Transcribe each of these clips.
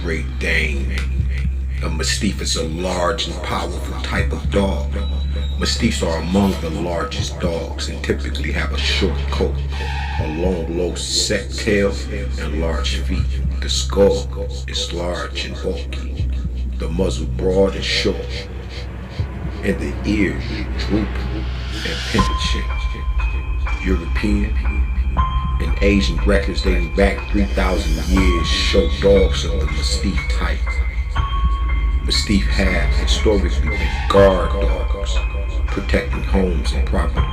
Great Dane. A Mastiff is a large and powerful type of dog. Mastiffs are among the largest dogs and typically have a short coat, a long, low set tail, and large feet. The skull is large and bulky, the muzzle broad and short, and the ears droop and penchant. European and Asian records dating back 3,000 years show dogs of the Mastiff type. Mastiff have historically been guard dogs, protecting homes and property.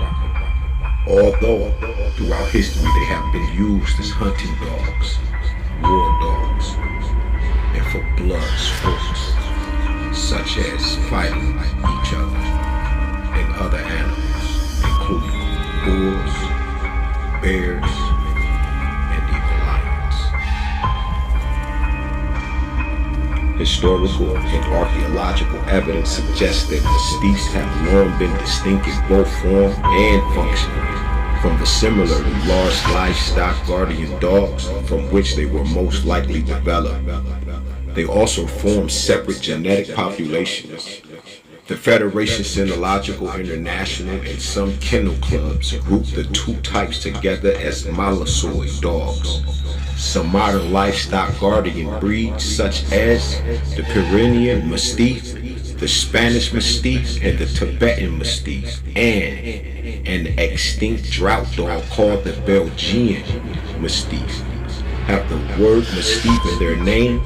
Although throughout history they have been used as hunting dogs, war dogs, and for blood sports, such as fighting each other and other animals, including bulls, bears, and even lions. Historical and archaeological evidence suggests that Mastiffs have long been distinct in both form and function from the similarly large livestock guardian dogs from which they were most likely developed. They also form separate genetic populations. The Federation Cynological International and some kennel clubs group the two types together as Molossoid dogs. Some modern livestock guardian breeds, such as the Pyrenean Mastiff, the Spanish Mastiff, and the Tibetan Mastiff, and an extinct drought dog called the Belgian Mastiff, have the word Mastiff in their name,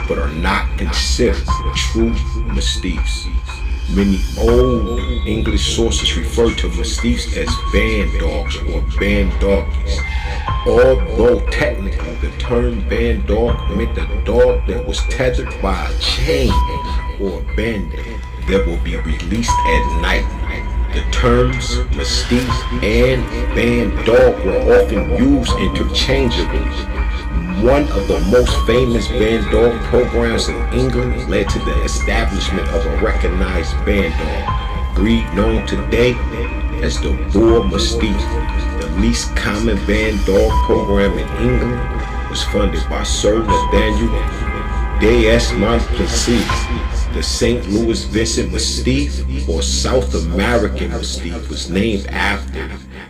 but are not considered true Mastiffs. Many old English sources refer to Mastiffs as band dogs or band doggies. Although technically the term band dog meant a dog that was tethered by a chain or a bandit that will be released at night. The terms Mastiff and band dog were often used interchangeably. One of the most famous band dog programs in England led to the establishment of a recognized band dog breed known today as the Boer Mastiff. The least common band dog program in England was funded by Sir Nathaniel Des Montplaisir. The St. Louis Vincent Mastiff, or South American Mastiff, was named after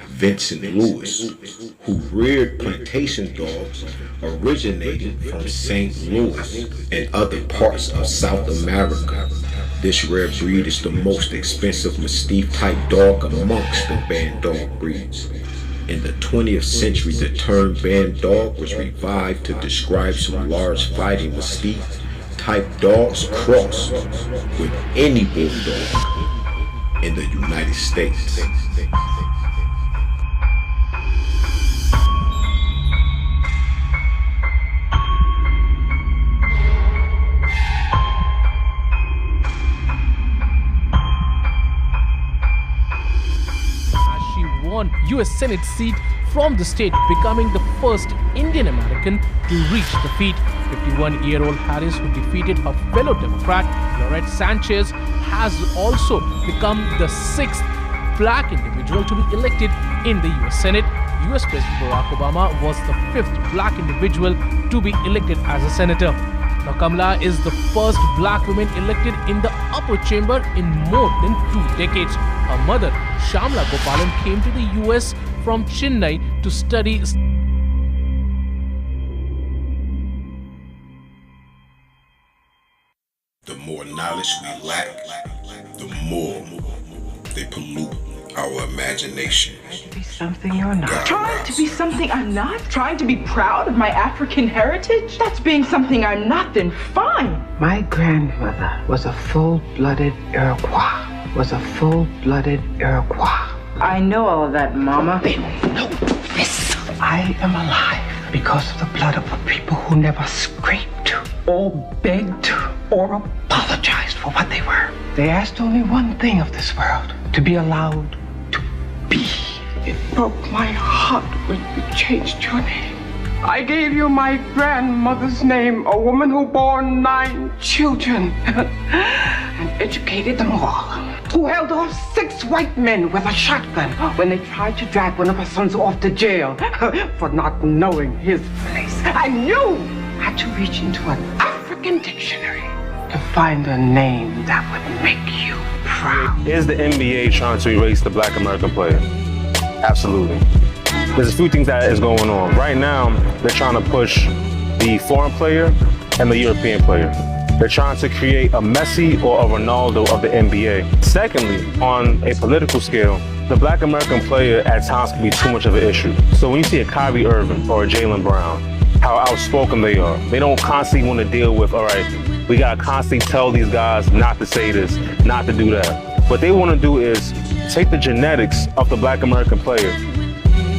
Vincent Lewis, who reared plantation dogs originating from St. Louis and other parts of South America. This rare breed is the most expensive Mastiff type dog amongst the band dog breeds. In the 20th century, the term band dog was revived to describe some large fighting Mastiff type dogs crossed with any bulldog in the United States. U.S. Senate seat from the state, becoming the first Indian American to reach the feat. 51-year-old Harris, who defeated her fellow Democrat Loretta Sanchez, has also become the sixth black individual to be elected in the U.S. Senate. U.S. President Barack Obama was the fifth black individual to be elected as a senator. Now, Kamala is the first black woman elected in the upper chamber in more than 2 decades. Her mother, Shamla Gopalan, came to the US from Chennai to study. The more knowledge we lack, the more they pollute our imagination. Trying to be something you're not. Trying to be something I'm not? Trying to be proud of my African heritage? That's being something I'm not, then fine. My grandmother was a full-blooded Iroquois. I know all of that, Mama. They don't know this. I am alive because of the blood of a people who never scraped or begged or apologized for what they were. They asked only one thing of this world: to be allowed to be. It broke my heart when you changed your name. I gave you my grandmother's name, a woman who bore 9 children and educated them all, who held off 6 white men with a shotgun when they tried to drag one of her sons off to jail for not knowing his place. I knew I had to reach into an African American dictionary to find a name that would make you proud. Is the NBA trying to erase the black American player? Absolutely. There's a few things that is going on. Right now, they're trying to push the foreign player and the European player. They're trying to create a Messi or a Ronaldo of the NBA. Secondly, on a political scale, the black American player at times can be too much of an issue. So when you see a Kyrie Irving or a Jaylen Brown, how outspoken they are. They don't constantly want to deal with, all right, we gotta constantly tell these guys not to say this, not to do that. What they want to do is take the genetics of the black American player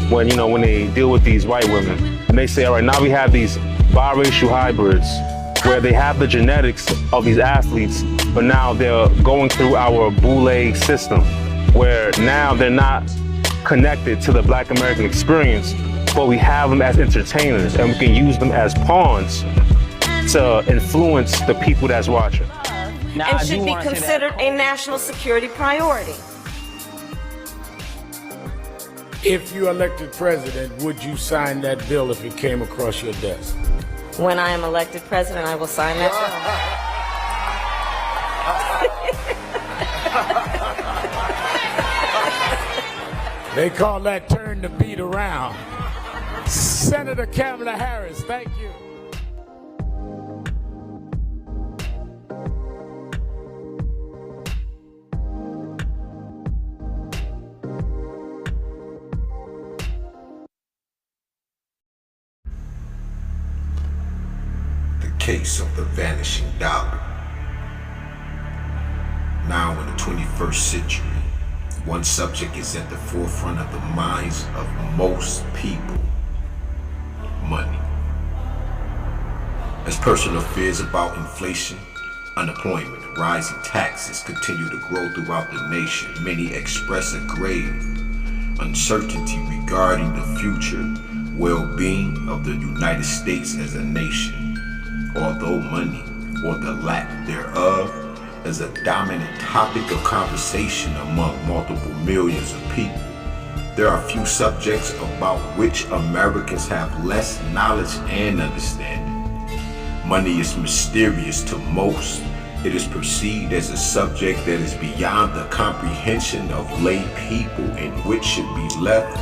when they deal with these white women, and they say, all right, now we have these biracial hybrids where they have the genetics of these athletes, but now they're going through our boule system, where now they're not connected to the black American experience, but we have them as entertainers, and we can use them as pawns to influence the people that's watching. And should be considered a national security priority. If you elected president, would you sign that bill if it came across your desk? When I am elected president, I will sign that bill. They call that turn the beat around. Senator Kamala Harris, thank you. Case of the vanishing dollar. Now in the 21st century, one subject is at the forefront of the minds of most people: money. As personal fears about inflation, unemployment, and rising taxes continue to grow throughout the nation, many express a grave uncertainty regarding the future well-being of the United States as a nation. Although money, or the lack thereof, is a dominant topic of conversation among multiple millions of people, there are few subjects about which Americans have less knowledge and understanding. Money is mysterious to most. It is perceived as a subject that is beyond the comprehension of lay people, and which should be left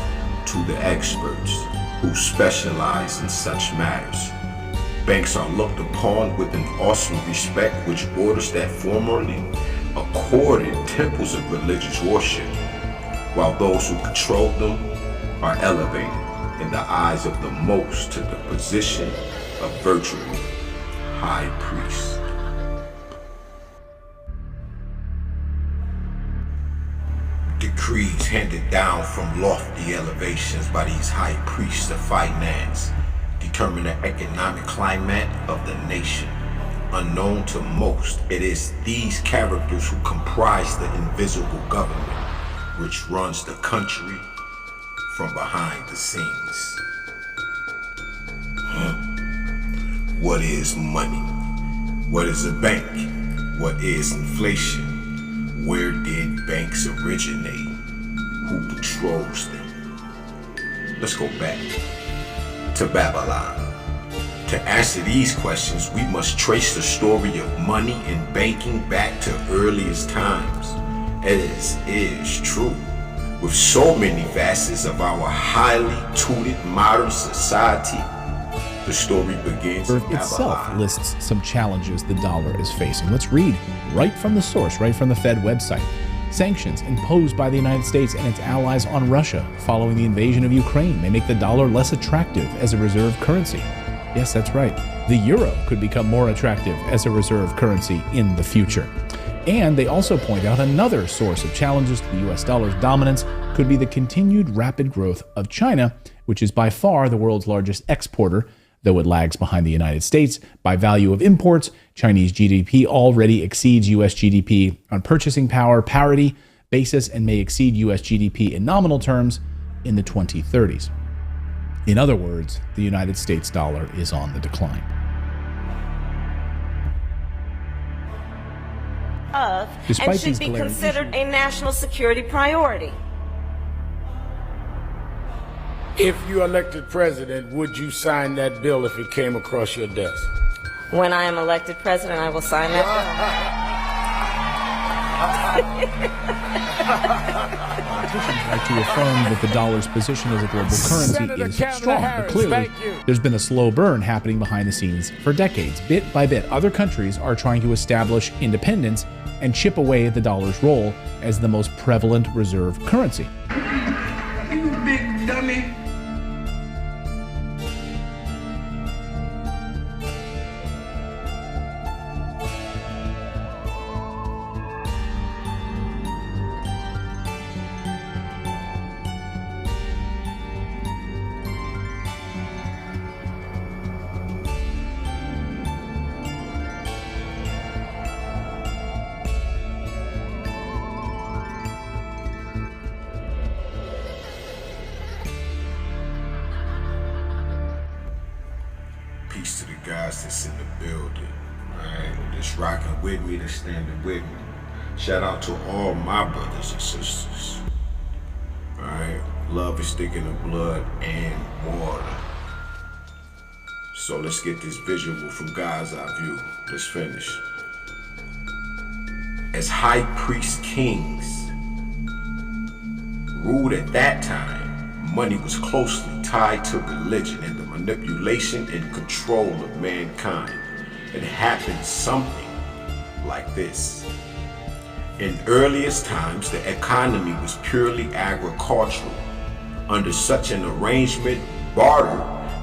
to the experts who specialize in such matters. Banks are looked upon with an awesome respect which borders that formerly accorded temples of religious worship, while those who control them are elevated in the eyes of the most to the position of virtual high priest. Decrees handed down from lofty elevations by these high priests of finance determine the economic climate of the nation. Unknown to most, it is these characters who comprise the invisible government which runs the country from behind the scenes. What is money? What is a bank? What is inflation? Where did banks originate? Who controls them? Let's go back to Babylon. To answer these questions, we must trace the story of money and banking back to earliest times, as is true with so many facets of our highly tutored modern society. The story begins in Babylon. Itself lists some challenges the dollar is facing. Let's read right from the source, right from the Fed website. Sanctions imposed by the United States and its allies on Russia following the invasion of Ukraine may make the dollar less attractive as a reserve currency. Yes, that's right. The euro could become more attractive as a reserve currency in the future. And they also point out another source of challenges to the US dollar's dominance could be the continued rapid growth of China, which is by far the world's largest exporter. Though it lags behind the United States by value of imports, Chinese GDP already exceeds US GDP on purchasing power parity basis and may exceed US GDP in nominal terms in the 2030s. In other words, the United States dollar is on the decline. And should be considered a national security priority. If you elected president, would you sign that bill if it came across your desk? When I am elected president, I will sign that Politicians like to affirm that the dollar's position as a global currency Senator is Kamala strong, Harris, but clearly thank you. there's been a slow burn happening behind the scenes for decades. Bit by bit, other countries are trying to establish independence and chip away at the dollar's role as the most prevalent reserve currency. You big dummy. Peace to the guys that's in the building, right? That's rocking with me, that's standing with me. Shout out to all my brothers and sisters, right? Love is thick in the blood and water. So let's get this visual from God's eye view. Let's finish. As high priest kings ruled at that time, money was closely tied to religion and the manipulation and control of mankind. It happened something like this. In earliest times, the economy was purely agricultural. Under such an arrangement, barter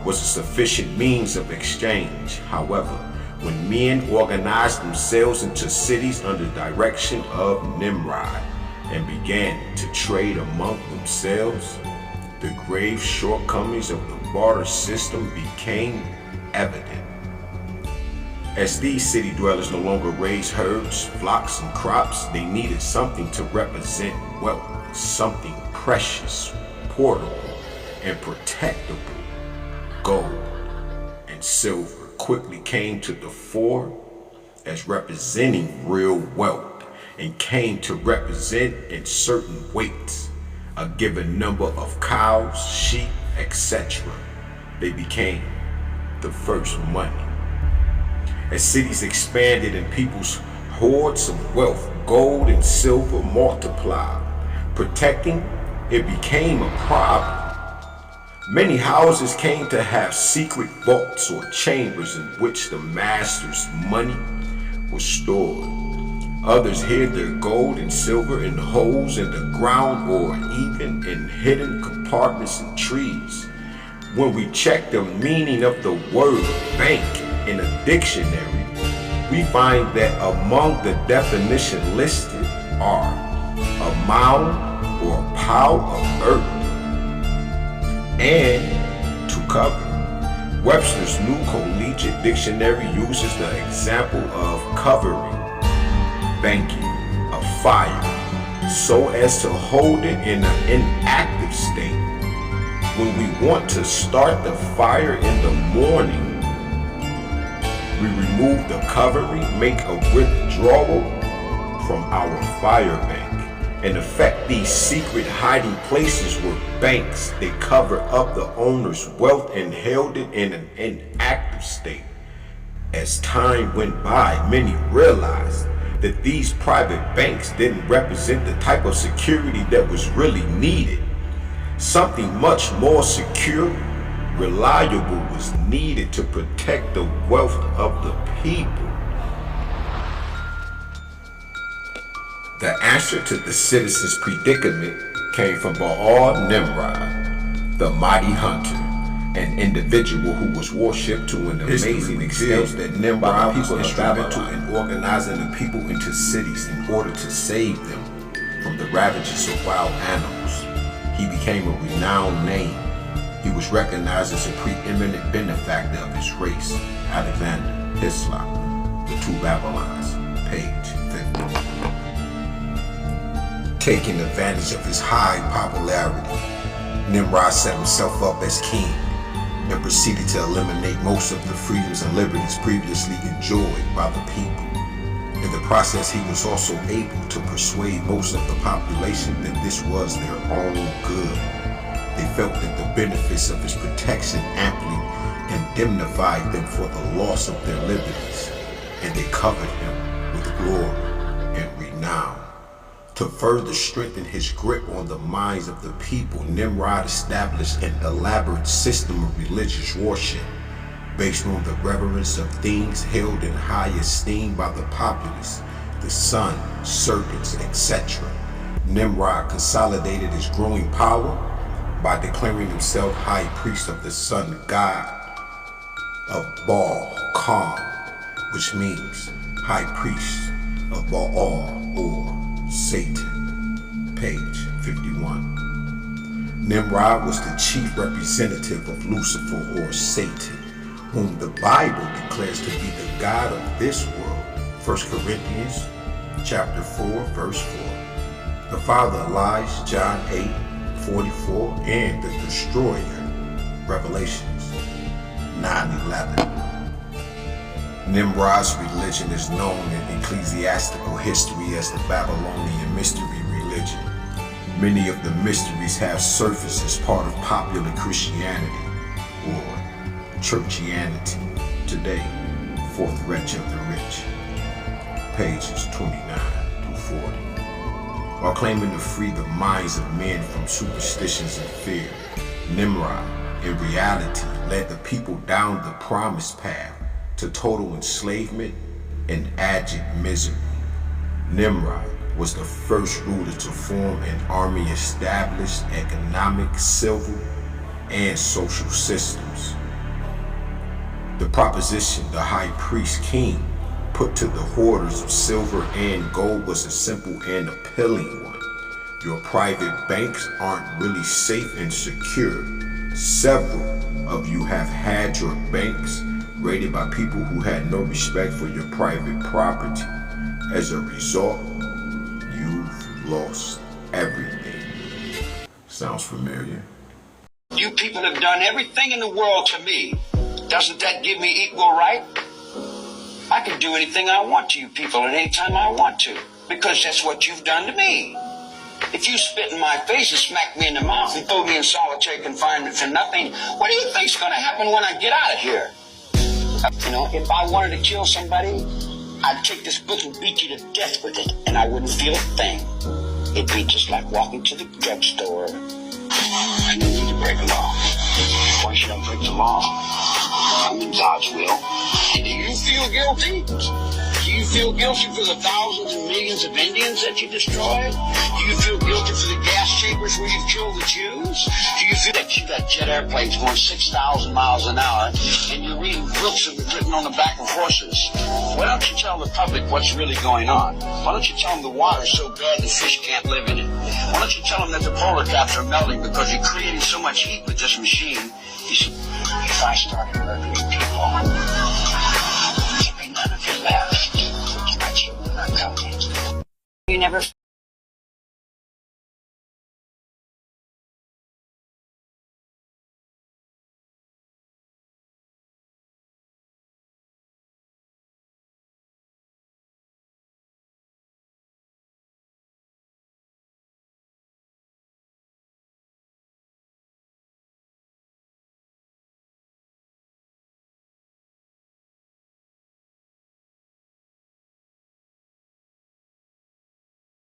was a sufficient means of exchange. However, when men organized themselves into cities under direction of Nimrod and began to trade among themselves, the grave shortcomings of the barter system became evident. As these city dwellers no longer raised herds, flocks, and crops, they needed something to represent wealth, something precious, portable, and protectable. Gold and silver quickly came to the fore as representing real wealth and came to represent in certain weights a given number of cows, sheep, etc. They became the first money. As cities expanded and people's hordes of wealth, gold and silver multiplied. Protecting it became a problem. Many houses came to have secret vaults or chambers in which the master's money was stored. Others hid their gold and silver in holes in the ground or even in hidden compartments in trees. When we check the meaning of the word bank in a dictionary, we find that among the definitions listed are a mound or a pile of earth and to cover. Webster's New Collegiate Dictionary uses the example of covering, banking, a fire, so as to hold it in an inactive state. When we want to start the fire in the morning, we remove the covering, make a withdrawal from our fire bank. In effect, these secret hiding places were banks. They covered up the owner's wealth and held it in an inactive state. As time went by, many realized that these private banks didn't represent the type of security that was really needed. Something much more secure, reliable was needed to protect the wealth of the people. The answer to the citizens' predicament came from Baal Nimrod, the mighty hunter, an individual who was worshipped to an amazing extent that Nimrod was instrumental in organizing the people into cities in order to save them from the ravages of wild animals. He became a renowned name. He was recognized as a preeminent benefactor of his race. Alexander, Hislop, The Two Babylons, page 50. Taking advantage of his high popularity, Nimrod set himself up as king and proceeded to eliminate most of the freedoms and liberties previously enjoyed by the people. In the process, he was also able to persuade most of the population that this was their own good. They felt that the benefits of his protection amply and indemnified them for the loss of their liberties, and they covered him with glory and renown. To further strengthen his grip on the minds of the people, Nimrod established an elaborate system of religious worship based on the reverence of things held in high esteem by the populace, the sun, serpents, etc. Nimrod consolidated his growing power by declaring himself high priest of the sun god of Baal, Khan, which means high priest of Baal or Satan. Page 51. Nimrod was the chief representative of Lucifer or Satan, whom the Bible declares to be the God of this world. 1 Corinthians chapter 4, verse 4. The father of lies, John 8:44, and the destroyer, Revelations 9:11. Nimrod's religion is known in ecclesiastical history as the Babylonian mystery religion. Many of the mysteries have surfaced as part of popular Christianity or churchianity today. Fourth Wretch of the Rich, pages 29 through 40. While claiming to free the minds of men from superstitions and fear, Nimrod, in reality, led the people down the promised path to total enslavement and abject misery. Nimrod was the first ruler to form an army established economic, civil, and social systems. The proposition the high priest king put to the hoarders of silver and gold was a simple and appealing one. Your private banks aren't really safe and secure. Several of you have had your banks raided by people who had no respect for your private property. As a result, you've lost everything. Sounds familiar? You people have done everything in the world to me. Doesn't that give me equal right? I can do anything I want to you people at any time I want to, because that's what you've done to me. If you spit in my face and smack me in the mouth and throw me in solitary confinement for nothing, what do you think's going to happen when I get out of here? You know, if I wanted to kill somebody, I'd take this book and beat you to death with it, and I wouldn't feel a thing. It'd be just like walking to the drugstore. And you need to break a law. Once you don't break the law, I'm in God's will. And do you feel guilty? Do you feel guilty for the thousands and millions of Indians that you destroyed? Do you feel guilty for the gas chambers where you've killed the Jews? Do you feel that you got jet airplanes going 6,000 miles an hour and you're reading books that were written on the back of horses? Why don't you tell the public what's really going on? Why don't you tell them the water's so bad the fish can't live in it? Why don't you tell them that the polar caps are melting because you're creating so much heat with this machine? You see, if I started murdering people, there'd be none of you left. My children are coming. You never